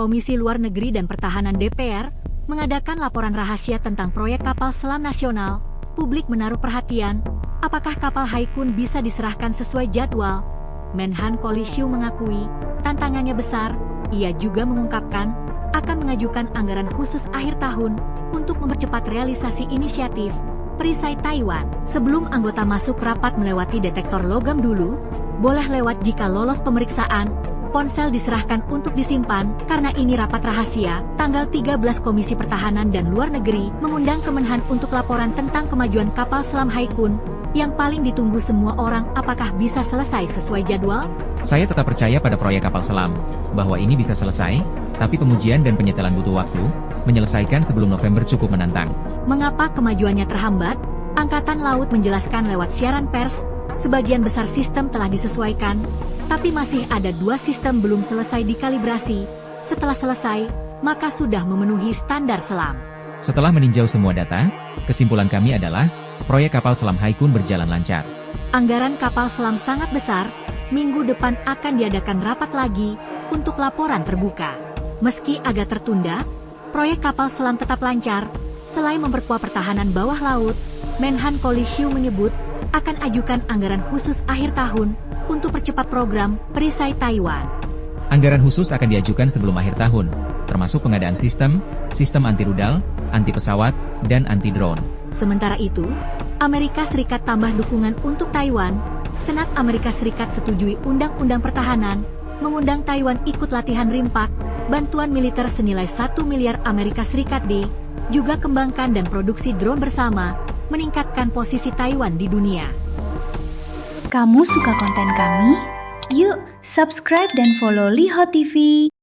Komisi Luar Negeri dan Pertahanan DPR mengadakan laporan rahasia tentang proyek kapal selam nasional. Publik menaruh perhatian, apakah kapal Haikun bisa diserahkan sesuai jadwal? Menhan Kolishu mengakui, tantangannya besar. Ia juga mengungkapkan, akan mengajukan anggaran khusus akhir tahun untuk mempercepat realisasi inisiatif perisai Taiwan. Sebelum anggota masuk rapat melewati detektor logam dulu, boleh lewat jika lolos pemeriksaan. Ponsel diserahkan untuk disimpan, karena ini rapat rahasia. Tanggal 13 Komisi Pertahanan dan Luar Negeri mengundang Kemenhan untuk laporan tentang kemajuan kapal selam Haikun, yang paling ditunggu semua orang. Apakah bisa selesai sesuai jadwal? Saya tetap percaya pada proyek kapal selam, bahwa ini bisa selesai, tapi pengujian dan penyetelan butuh waktu. Menyelesaikan sebelum November cukup menantang. Mengapa kemajuannya terhambat? Angkatan Laut menjelaskan lewat siaran pers, sebagian besar sistem telah disesuaikan, tapi masih ada 2 sistem belum selesai dikalibrasi. Setelah selesai, maka sudah memenuhi standar selam. Setelah meninjau semua data, kesimpulan kami adalah, proyek kapal selam Haikun berjalan lancar. Anggaran kapal selam sangat besar. Minggu depan akan diadakan rapat lagi untuk laporan terbuka. Meski agak tertunda, proyek kapal selam tetap lancar. Selain memperkuat pertahanan bawah laut, Menhan Kolishu menyebut akan ajukan anggaran khusus akhir tahun untuk percepat program perisai Taiwan. Anggaran khusus akan diajukan sebelum akhir tahun, termasuk pengadaan sistem anti rudal, anti pesawat, dan anti drone. Sementara itu, Amerika Serikat tambah dukungan untuk Taiwan. Senat Amerika Serikat setujui Undang-Undang Pertahanan, mengundang Taiwan ikut latihan RIMPAC, bantuan militer senilai 1 miliar Amerika Serikat juga kembangkan dan produksi drone bersama, meningkatkan posisi Taiwan di dunia. Kamu suka konten kami? Yuk, subscribe dan follow Liho TV.